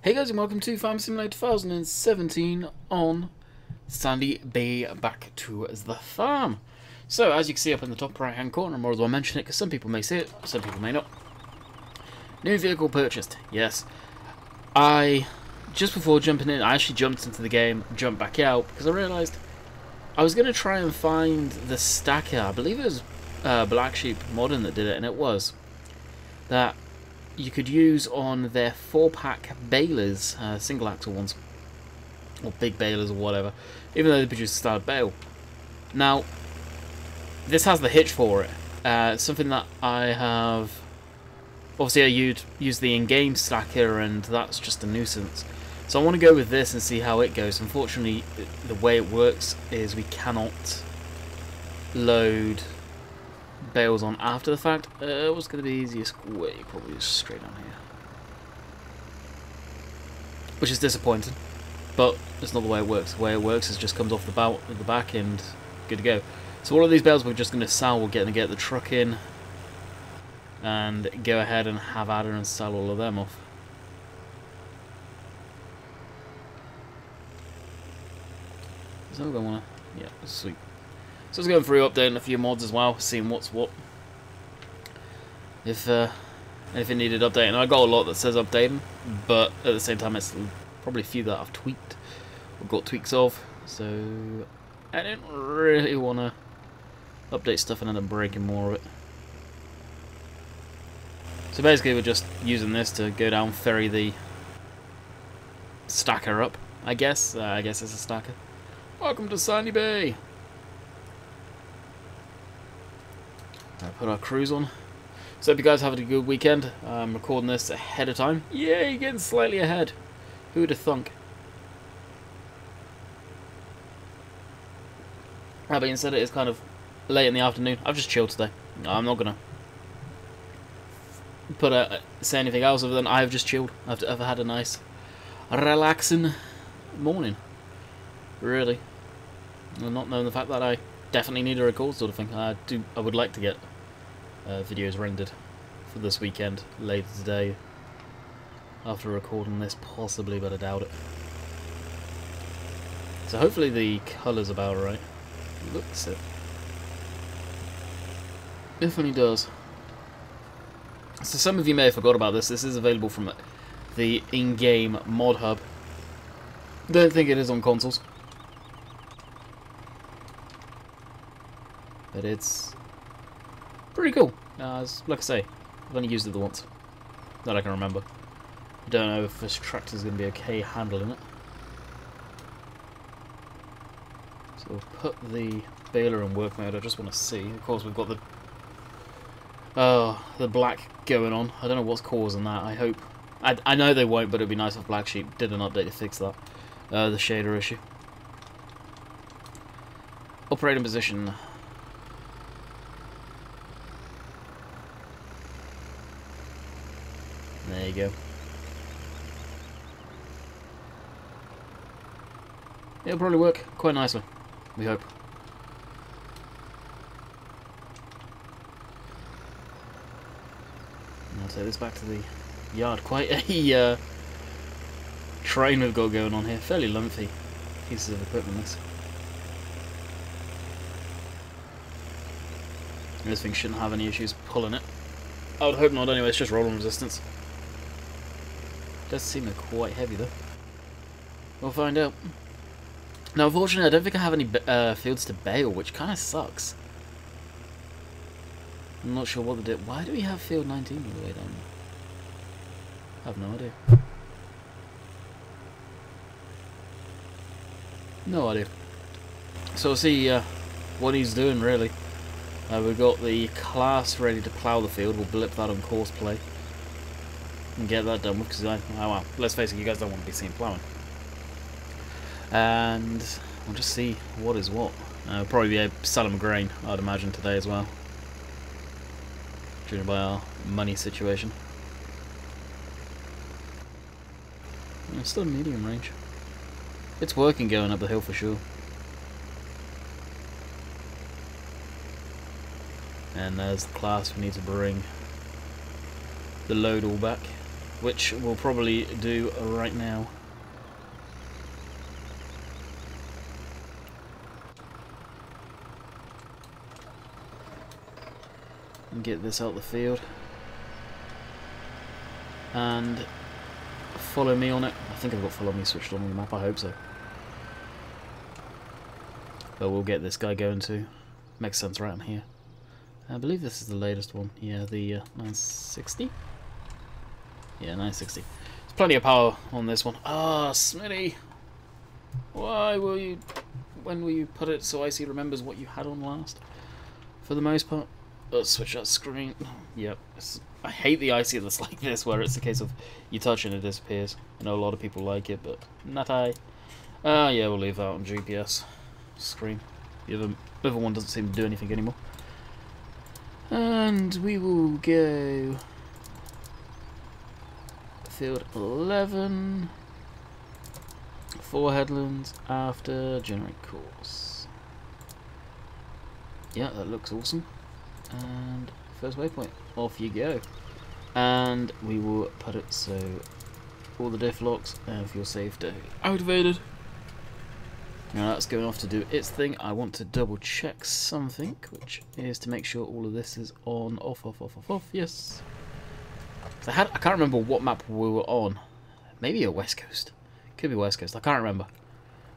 Hey guys, and welcome to Farm Simulator 2017 on Sandy Bay, back to the farm. So, as you can see up in the top right hand corner, I might as well mention it because some people may see it, some people may not. New vehicle purchased, yes. Just before jumping in, I actually jumped into the game, jumped back out, because I realised I was going to try and find the stacker. I believe it was Black Sheep Modern that did it, and it was. That you could use on their 4-pack balers, single axle ones, or big balers or whatever, even though they produce a standard bale. Now, this has the hitch for it. Something that I have, obviously I use the in-game stacker, and that's just a nuisance. So I want to go with this and see how it goes. Unfortunately, the way it works is we cannot load bales on after the fact. What's going to be the easiest way? Probably just straight down here, which is disappointing, but that's not the way it works. The way it works is just comes off the back and good to go. So all of these bales we're just going to sell. We're going to get the truck in and go ahead and have at her and sell all of them off. So we're going to, yeah, sweet. So I was going through updating a few mods as well, seeing what's what. If anything needed updating. I got a lot that says updating, but at the same time it's probably a few that I've tweaked or got tweaks of. So I didn't really want to update stuff and end up breaking more of it. So basically we're just using this to go down, ferry the stacker up. I guess it's a stacker. Welcome to Sandy Bay. Put our cruise on. So hope you guys having a good weekend. I'm recording this ahead of time. Yay, getting slightly ahead. Who would have thunk? That being said, it is kind of late in the afternoon. I've just chilled today. I'm not gonna say anything else other than I've just chilled. I've had a nice, relaxing morning. Really, and not knowing the fact that I definitely need a record, sort of thing. I would like to get videos rendered for this weekend, later today, after recording this, possibly, but I doubt it. So hopefully the colour's about right. Looks it. Definitely does. So some of you may have forgot about this. This is available from the in-game mod hub. Don't think it is on consoles. But it's pretty cool. Like I say, I've only used it the once that I can remember. I don't know if this tractor's going to be okay handling it. So we'll put the baler in work mode. I just want to see. Of course, we've got the black going on. I don't know what's causing that. I hope. I know they won't, but it'd be nice if Black Sheep did an update to fix that. The shader issue. Operating position. There you go. It'll probably work quite nicely, we hope. And I'll take this back to the yard. Quite a train we've got going on here. Fairly lengthy pieces of equipment, this. This thing shouldn't have any issues pulling it. I would hope not anyway, it's just rolling resistance. Does seem quite heavy though. We'll find out. Now unfortunately I don't think I have any fields to bale, which kind of sucks. I'm not sure what they did. Why do we have field 19 all the way down there? I have no idea. No idea. So we'll see what he's doing really. We've got the class ready to plough the field. We'll blip that on course play and get that done with, because well, let's face it, you guys don't want to be seen ploughing. And we'll just see what is what. We'll probably be able to sell them grain, I'd imagine, today as well, driven by our money situation. It's still medium range. It's working going up the hill for sure. And there's the class we need to bring the load all back. which we'll probably do right now. And get this out the field. And follow me on it. I think I've got follow me switched on the map, I hope so. But we'll get this guy going too. Makes sense right on here. I believe this is the latest one. Yeah, the 960? Yeah, 960. There's plenty of power on this one. Ah, Smitty! Why will you... When will you put it so Icy remembers what you had on last? For the most part. Let's switch that screen. Yep. I hate the Icy that's like this, where it's a case of you touch and it disappears. I know a lot of people like it, but not I. Yeah, we'll leave that on GPS screen. The other one doesn't seem to do anything anymore. And we will go field 11, 4 headlands after generate course. Yeah, that looks awesome. And first waypoint, off you go. And we will put it so all the diff locks and fuel safety activated. Now that's going off to do its thing. I want to double check something, which is to make sure all of this is on, off, yes. So I can't remember what map we were on. Maybe a West Coast. Could be West Coast, I can't remember.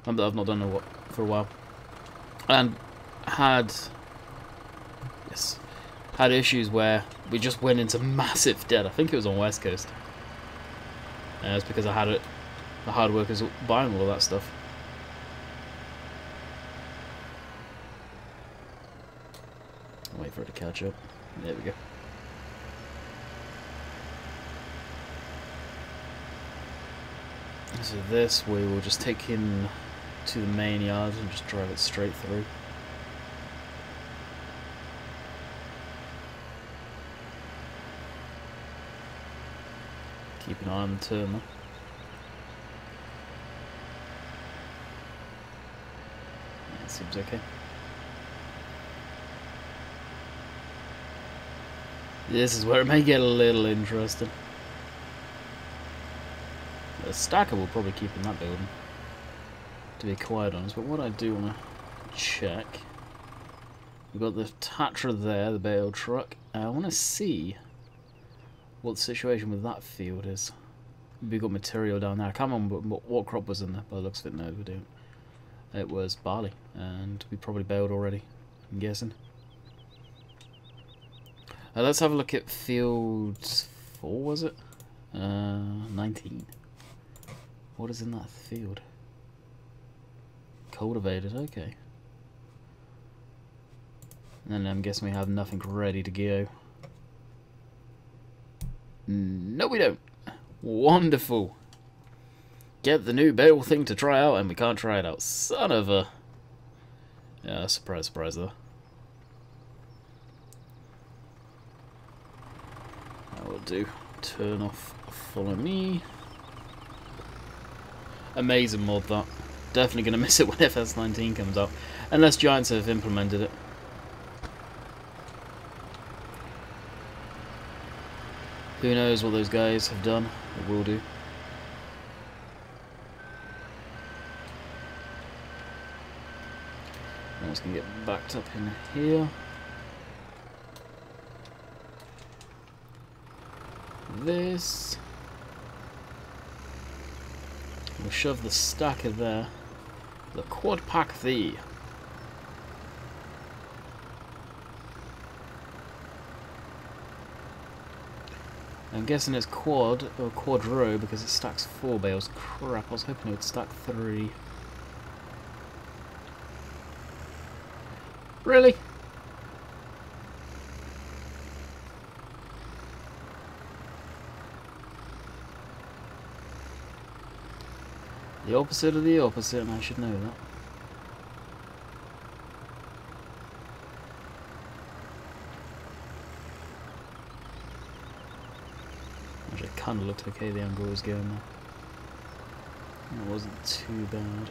I've not done it for a while. And had issues where we just went into massive debt. I think it was on West Coast. It's because I had the hard workers buying all of that stuff. Wait for it to catch up. There we go. So this we will just take him to the main yard and just drive it straight through. Keep an eye on the turn though. That seems okay. This is where it may get a little interesting. The stacker will probably keep in that building, to be quite honest, but what I do want to check, we've got the Tatra there, the Bale truck. I want to see what the situation with that field is. We've got material down there. I can't remember what crop was in there, by the looks of it. No, we don't. It was barley, and we probably baled already, I'm guessing. Let's have a look at field 4, was it? 19. What is in that field? Cultivated, okay. And then I'm guessing we have nothing ready to go. No, we don't. Wonderful. Get the new Bale thing to try out, and we can't try it out. Son of a... Yeah, surprise, surprise, though. That will do. Turn off, follow me. Amazing mod, that. Definitely going to miss it when FS19 comes out. Unless Giants have implemented it. Who knows what those guys have done or will do. I'm just going to get backed up in here. This. We'll shove the stacker there. The quad pack thee. I'm guessing it's quad or quad row because it stacks 4 bales. Crap, I was hoping it would stack 3. Really? The opposite of the opposite, and I should know that. Actually, it kind of looked okay, the angle was going there. It wasn't too bad.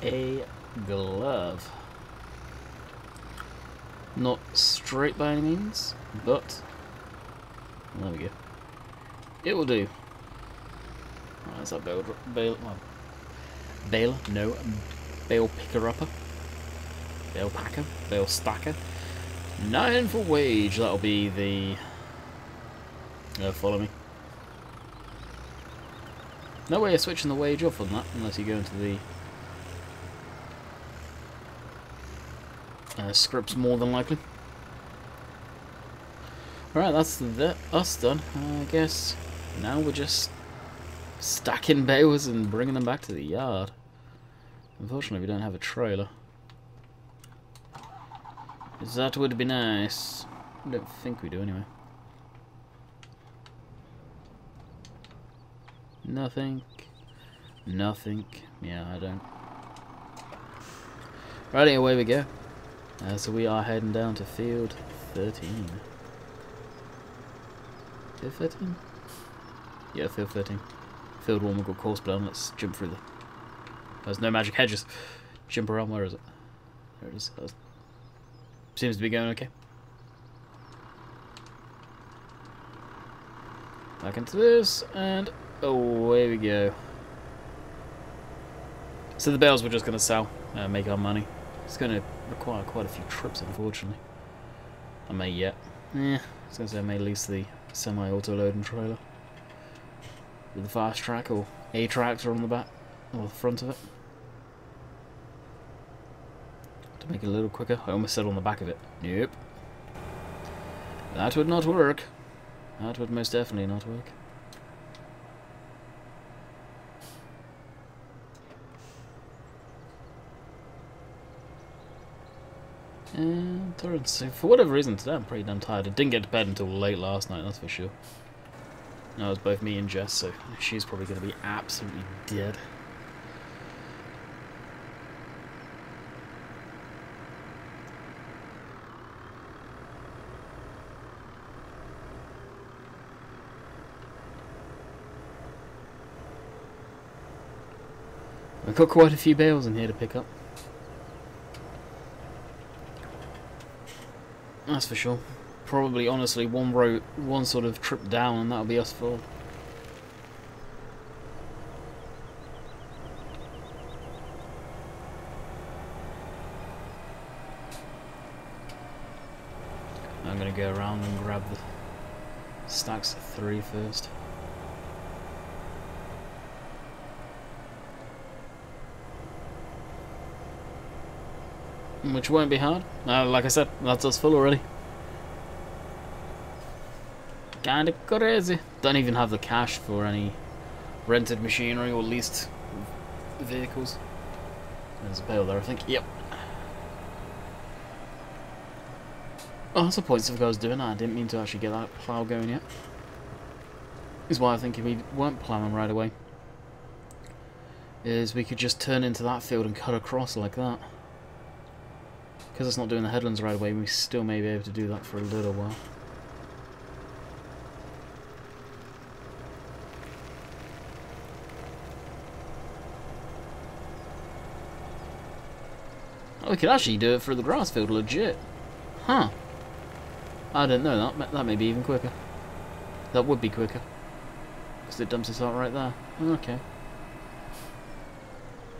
a glove. Not straight by any means, but there we go. It will do. Oh, that's that Bale, no, Bale picker-upper. Bale packer, Bale stacker. 9 for wage, that'll be the... follow me. No way of switching the wage off on that, unless you go into the... scripts more than likely. Alright, that's us done. I guess now we're just stacking bales and bringing them back to the yard. Unfortunately, we don't have a trailer. That would be nice. I don't think we do anyway. Nothing. Nothing. Yeah, I don't. Right, away we go. So we are heading down to field 13. Field 13? Yeah, field 13. Field 1, we've got course plan. Let's jump through the... There's no magic hedges. Jump around, where is it? There it is. Seems to be going okay. Back into this, and away we go. So the bales we're just going to sell, make our money. It's going to require quite a few trips, unfortunately. I may yet. I was going to say I may lease the semi-auto loading trailer with the fast track or a tractor on the back or the front of it to make it a little quicker. I almost said on the back of it. Nope. That would not work. That would most definitely not work. And so for whatever reason today I'm pretty damn tired. I didn't get to bed until late last night, that's for sure. No, it was both me and Jess, so she's probably going to be absolutely dead. I've got quite a few bales in here to pick up. That's for sure. Probably, honestly, one sort of trip down and that'll be us full. I'm going to go around and grab the stacks of 3 first. Which won't be hard. Like I said, that's us full already. Kinda crazy. Don't even have the cash for any rented machinery or leased vehicles. There's a bale there, I think. Yep. Oh, that's the point if I was doing that. I didn't mean to actually get that plough going yet. Is why I think if we weren't ploughing right away, is we could just turn into that field and cut across like that. Because it's not doing the headlands right away, we still may be able to do that for a little while. Oh, we could actually do it for the grass field, legit. Huh. I didn't know that. That may be even quicker. That would be quicker. Because it dumps us out right there. Okay.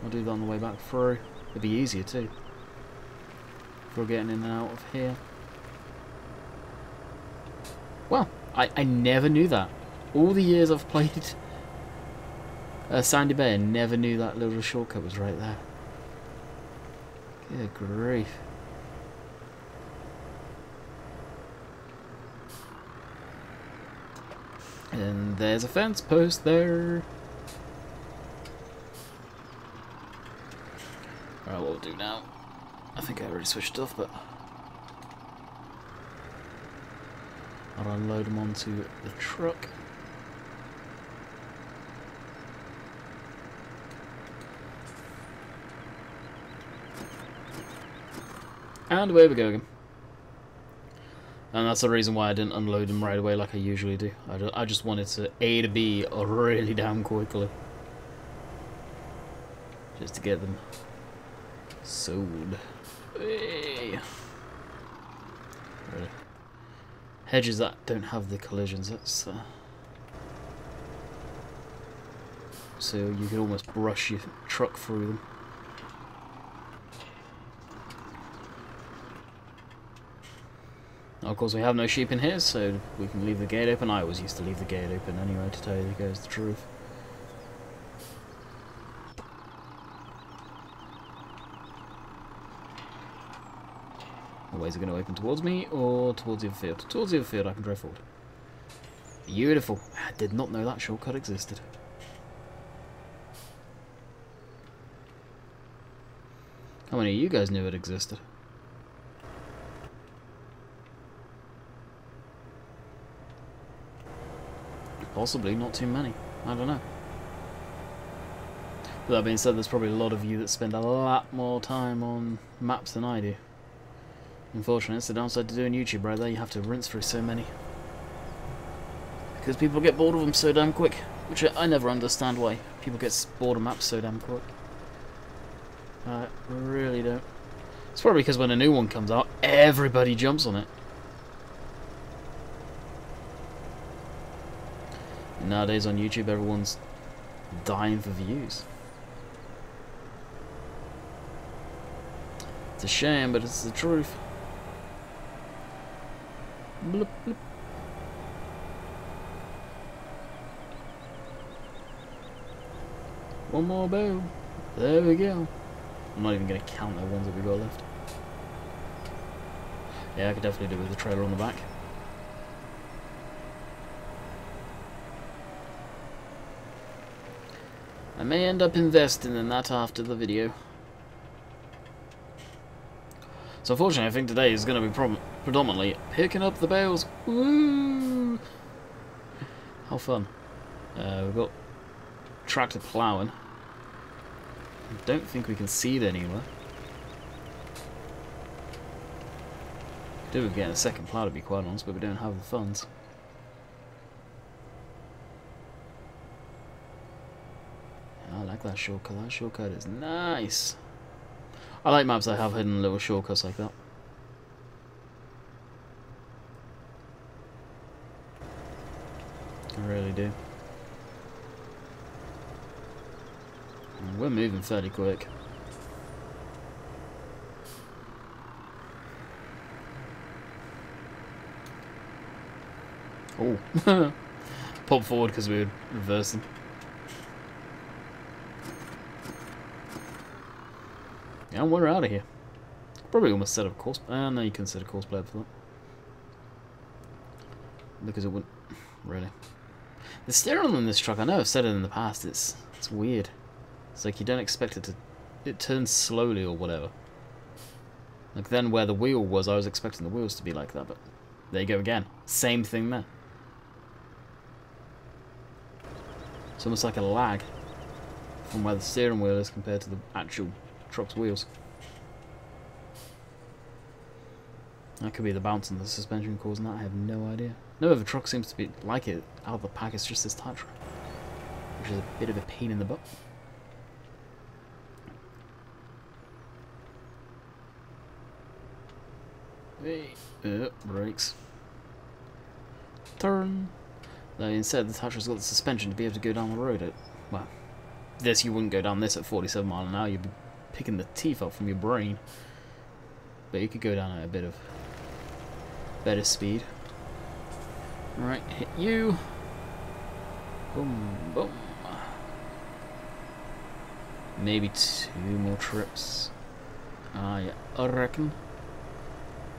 I'll do that on the way back through. It'd be easier too. We're getting in and out of here. Well, I never knew that. All the years I've played Sandy Bay, I never knew that little shortcut was right there. Good grief. And there's a fence post there. Alright, what we'll do now. I think I already switched off, but I'll unload them onto the truck. And away we go again. And that's the reason why I didn't unload them right away like I usually do. I just wanted to A to B really damn quickly. Just to get them Sold. Hey. Really. Hedges that don't have the collisions, that's so you can almost brush your truck through them. Now, of course we have no sheep in here, so we can leave the gate open. I always used to leave the gate open anyway, to tell you guys the truth. Always going to open towards me or towards the other field? Towards the other field I can drive forward. Beautiful. I did not know that shortcut existed. How many of you guys knew it existed? Possibly not too many. I don't know. But that being said, there's probably a lot of you that spend a lot more time on maps than I do. Unfortunately, it's the downside to doing YouTube right there. You have to rinse through so many. Because people get bored of them so damn quick. Which I never understand why people get bored of maps so damn quick. I really don't. It's probably because when a new one comes out, everybody jumps on it. And nowadays on YouTube, everyone's dying for views. It's a shame, but it's the truth. Bloop, bloop. One more bow. There we go. I'm not even going to count the ones that we got left. Yeah, I could definitely do with the trailer on the back. I may end up investing in that after the video. So unfortunately, I think today is going to be predominantly picking up the bales. Woo! How fun. We've got tractor plowing. I don't think we can seed anywhere. Do we get a second plow, to be quite honest, but we don't have the funds. I like that shortcut. That shortcut is nice. I like maps that have hidden little shortcuts like that. I really do. And we're moving fairly quick. Oh, pop forward because we were reversing. Yeah, and we're out of here. Probably almost set up a course. No, you can set a course player for that. Because it wouldn't really. The steering on this truck, I know I've said it in the past. It's weird. It's like you don't expect it to. It turns slowly or whatever. Like then, where the wheel was, I was expecting the wheels to be like that, but there you go again. Same thing there. It's almost like a lag from where the steering wheel is compared to the actual truck's wheels. That could be the bounce in the suspension causing that, I have no idea. No other truck seems to be like it out of the pack, it's just this type truck. Which is a bit of a pain in the butt. Hey, brakes. Turn. Though instead the Tatra's got the suspension to be able to go down the road at, well, this you wouldn't go down this at 47 miles an hour, you'd be picking the teeth up from your brain. But you could go down at a bit of better speed. Right, hit you. Boom, boom. Maybe 2 more trips. Yeah, I reckon.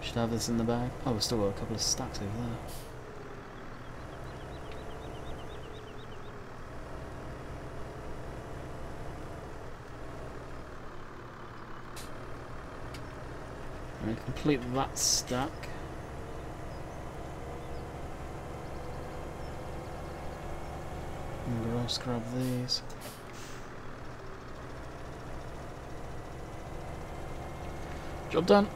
Should have this in the bag. Oh, we've still got a couple of stacks over there. Right, complete that stack. I'm gonna just grab these. Job done.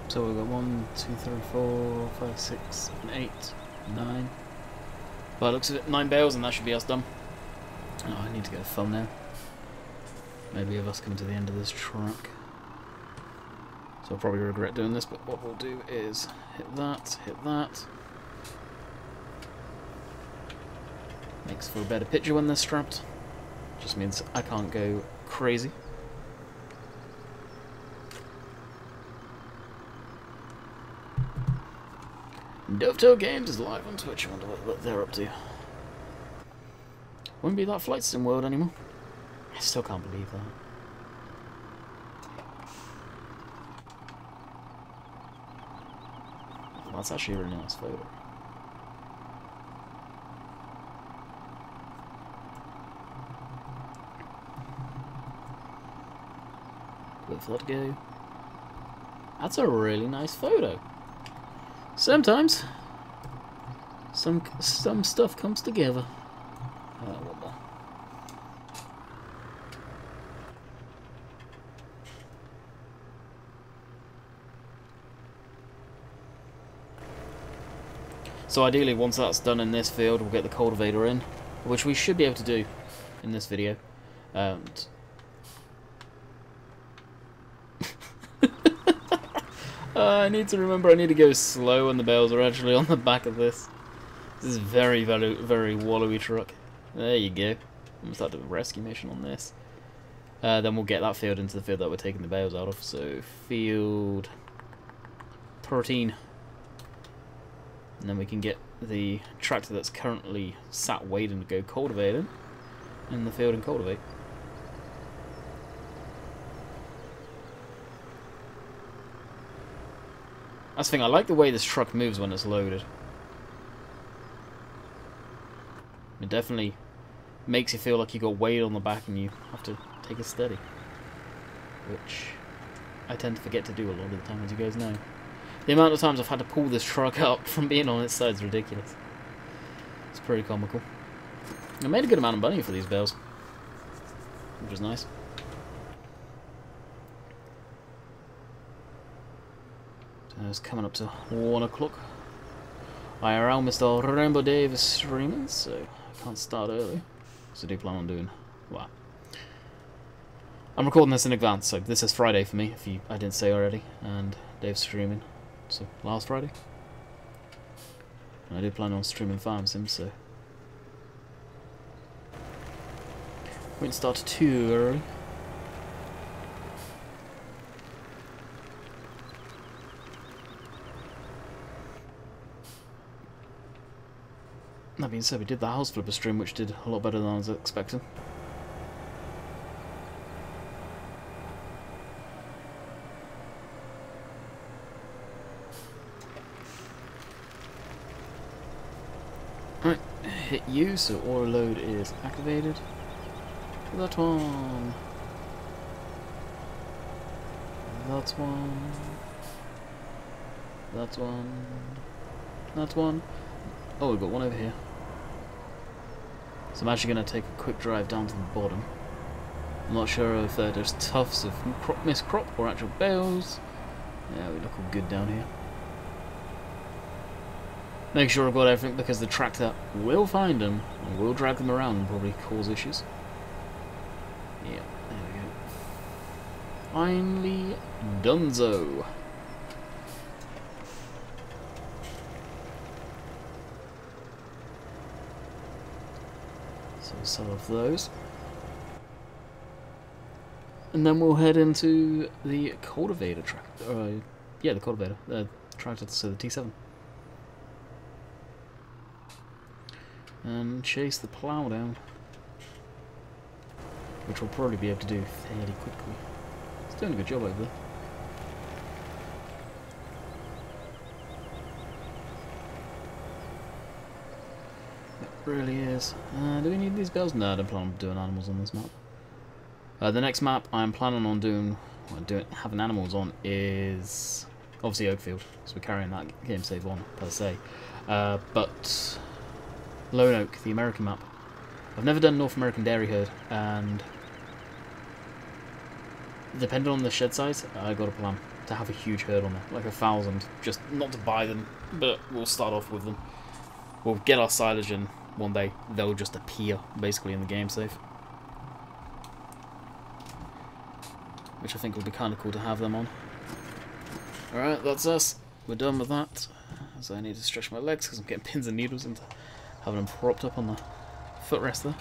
So we've got 1, 2, 3, 4, 5, 6, 7, 8, 9. By the looks of it, 9 bales, and that should be us done. Oh, I need to get a thumbnail. Maybe of us coming to the end of this track. So I'll probably regret doing this, but what we'll do is hit that, hit that. Makes for a better picture when they're strapped. Just means I can't go crazy. Dovetail Games is live on Twitch. I wonder what they're up to. Won't be that Flight Sim world anymore. I still can't believe that. That's actually a really nice photo. Wait for that to go. That's a really nice photo. Sometimes some stuff comes together. What the? So ideally, once that's done in this field, we'll get the cultivator in, which we should be able to do in this video. And I need to remember I need to go slow when the bales are actually on the back of this. This is very, very, very wallowy truck. There you go. Almost like a rescue mission on this. Then we'll get that field into the field that we're taking the bales out of. So field 13. And then we can get the tractor that's currently sat waiting to go cultivating in the field and cultivate. That's the thing, I like the way this truck moves when it's loaded. It definitely makes you feel like you got weight on the back and you have to take it steady. Which I tend to forget to do a lot of the time, as you guys know. The amount of times I've had to pull this truck up from being on its side is ridiculous. It's pretty comical. I made a good amount of money for these bales, which is nice. So it's coming up to 1 o'clock. IRL, Mr. Rainbow Dave is streaming, so I can't start early. So I do plan on doing, well, I'm recording this in advance, so this is Friday for me, if I didn't say already, and Dave's streaming. So last Friday, and I do plan on streaming Farm Sims, so we won't start too early. That being said, we did the house flipper stream, which did a lot better than I was expecting. Right, hit U, so auto load is activated. That one. That one. That one. That one. Oh, we've got one over here. So I'm actually going to take a quick drive down to the bottom. I'm not sure if there's tufts of missed crop or actual bales. Yeah, we look all good down here. Make sure I've got everything because the tractor will find them and will drag them around and probably cause issues. Yeah, there we go. Finally donezo. So we'll sell off those. And then we'll head into the cultivator tractor. Yeah, the cultivator. The tractor, so the T7. And chase the plow down, which we'll probably be able to do fairly quickly. It's doing a good job over there. It really is. Do we need these bells? No, I don't plan on doing animals on this map. The next map I'm planning on having animals on is obviously Oakfield, so we're carrying that game save on per se. But Lone Oak, the American map. I've never done North American Dairy Herd, and depending on the shed size, I got a plan to have a huge herd on there, like 1,000. Just not to buy them, but we'll start off with them. We'll get our silage in one day. They'll just appear basically in the game save, which I think would be kind of cool to have them on. Alright, that's us. We're done with that. So I need to stretch my legs because I'm getting pins and needles into having them propped up on the footrest there.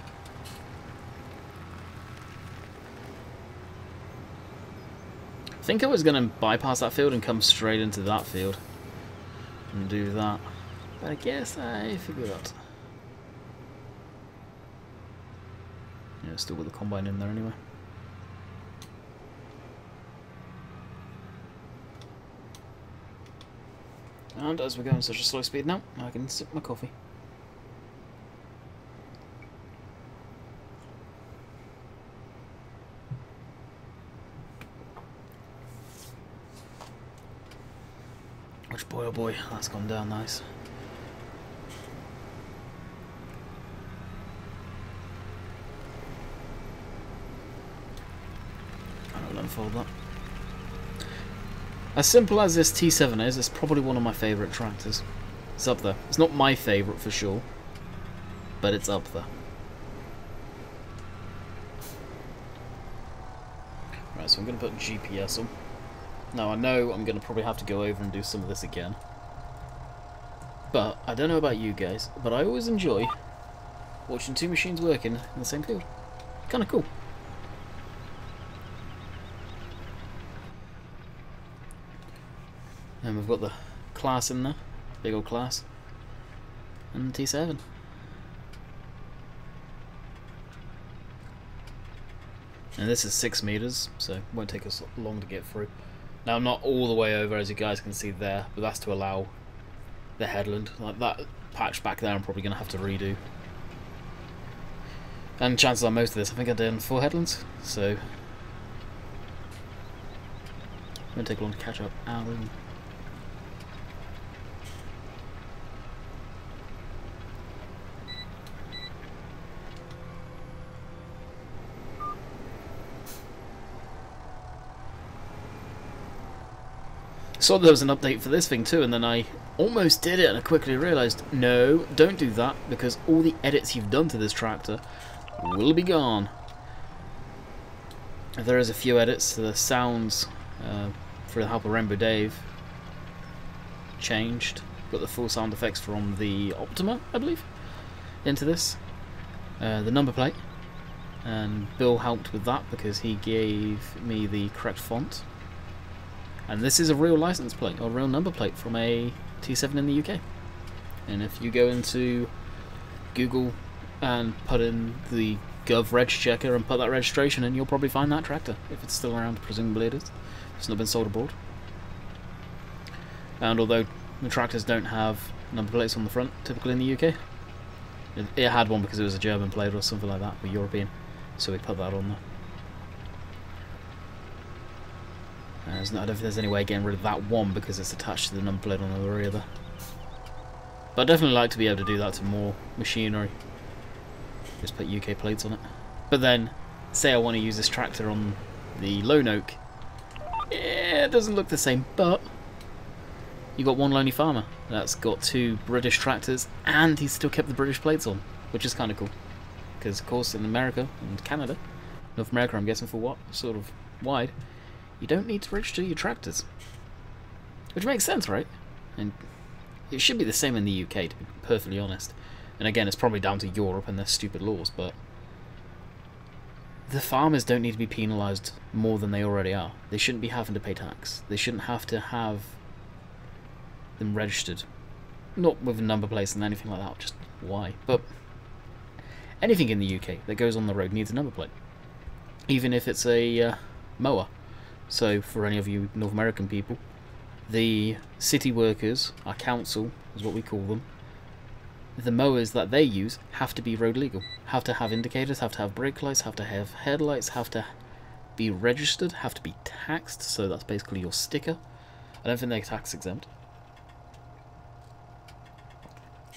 I think I was going to bypass that field and come straight into that field and do that. But I guess I figured out. Yeah, still with the combine in there anyway. And as we're going such a slow speed now, I can sip my coffee. Which boy, oh boy, that's gone down nice. I'll unfold that. As simple as this T7 is, it's probably one of my favourite tractors. It's up there. It's not my favourite for sure, but it's up there. Right, so I'm going to put GPS on. Now I know I'm going to probably have to go over and do some of this again. But, I don't know about you guys, but I always enjoy watching two machines working in the same field. Kinda cool. And we've got the class in there, big old class, and the T7. And this is 6 meters, so it won't take us long to get through. Now I'm not all the way over, as you guys can see there, but that's to allow the headland. Like that patch back there I'm probably going to have to redo. And chances are most of this, I think I did 4 headlands, so it won't take long to catch up. Alan. Saw there was an update for this thing too, and then I almost did it and I quickly realised, no, don't do that, because all the edits you've done to this tractor will be gone. There is a few edits to the sounds for the help of Rainbow Dave changed. Got the full sound effects from the Optima, I believe, into this. The number plate, and Bill helped with that because he gave me the correct font. And this is a real license plate, or real number plate from a T7 in the UK. And if you go into Google and put in the Gov Reg Checker and put that registration in, you'll probably find that tractor, if it's still around, presumably it is. It's not been sold abroad. And although the tractors don't have number plates on the front, typically in the UK, it had one because it was a German plate or something like that, or European, so we put that on there. I don't think there's any way of getting rid of that one because it's attached to the number plate on the rear there. But I'd definitely like to be able to do that to more machinery. Just put UK plates on it. But then, say I want to use this tractor on the Lone Oak. Yeah, it doesn't look the same, but you got one lonely farmer that's got 2 British tractors and he's still kept the British plates on, which is kind of cool. Because of course in America and Canada, North America I'm guessing for what, sort of wide, you don't need to register your tractors. Which makes sense, right? And it should be the same in the UK, to be perfectly honest. And again, it's probably down to Europe and their stupid laws, but the farmers don't need to be penalised more than they already are. They shouldn't be having to pay tax. They shouldn't have to have them registered. Not with number plates and anything like that, just why? But anything in the UK that goes on the road needs a number plate. Even if it's a mower. So, for any of you North American people, the city workers, our council is what we call them, the mowers that they use have to be road legal. Have to have indicators, have to have brake lights, have to have headlights, have to be registered, have to be taxed, so that's basically your sticker. I don't think they're tax exempt.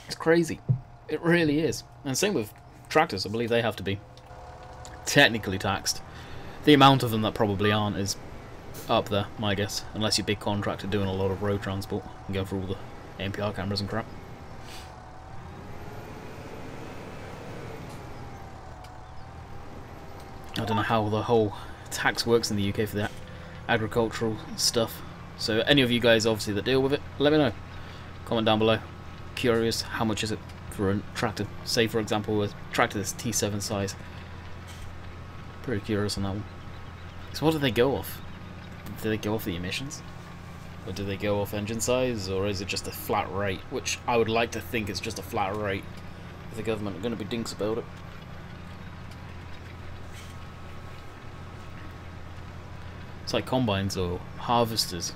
It's crazy. It really is. And same with tractors, I believe they have to be technically taxed. The amount of them that probably aren't is up there, my guess, unless you're a big contractor doing a lot of road transport and going for all the ANPR cameras and crap. I don't know how the whole tax works in the UK for that agricultural stuff. So any of you guys obviously that deal with it, let me know. Comment down below. Curious, how much is it for a tractor? Say for example a tractor that's T7 size. Pretty curious on that one. So what do they go off? Do they go off the emissions? Or do they go off engine size? Or is it just a flat rate? Which I would like to think it's just a flat rate. If the government are going to be dinks about it. It's like combines or harvesters.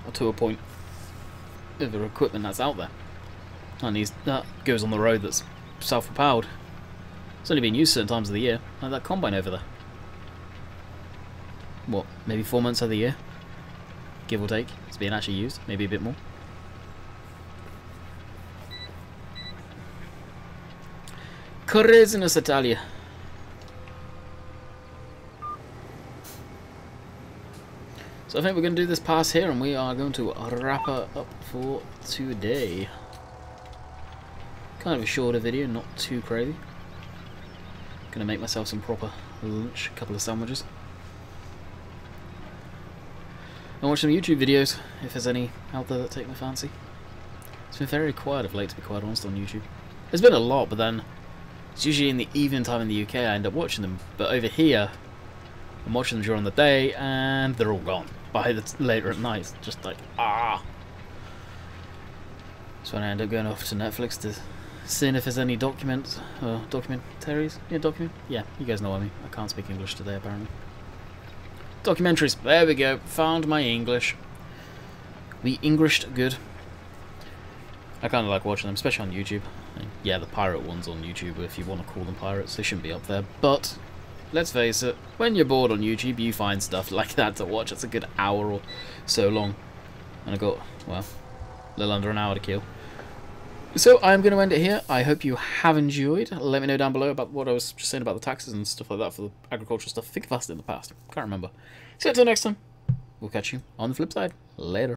Or to a point of the equipment that's out there. And that goes on the road that's self-propelled. It's only being used certain times of the year. Like that combine over there. What, maybe 4 months of the year? Give or take. It's being actually used. Maybe a bit more. Craziness Italia. So I think we're going to do this pass here and we are going to wrap her up for today. Kind of a shorter video, not too crazy. Gonna make myself some proper lunch, a couple of sandwiches. And watch some YouTube videos, if there's any out there that take my fancy. It's been very quiet of late, to be quite honest, on YouTube. There's been a lot, but then it's usually in the evening time in the UK I end up watching them. But over here, I'm watching them during the day, and they're all gone by later at night. It's just like, ah. So when I end up going off to Netflix to seeing if there's any documentaries. Yeah, you guys know what I mean. I can't speak English today, apparently. Documentaries. There we go. Found my English. We Englished good. I kind of like watching them, especially on YouTube. And yeah, the pirate ones on YouTube, if you want to call them pirates, they shouldn't be up there. But let's face it, when you're bored on YouTube, you find stuff like that to watch. It's a good hour or so long. And I got, well, a little under an hour to kill. So I'm going to end it here. I hope you have enjoyed. Let me know down below about what I was just saying about the taxes and stuff like that for the agricultural stuff. I think I've asked it in the past. Can't remember. So until next time, we'll catch you on the flip side. Later.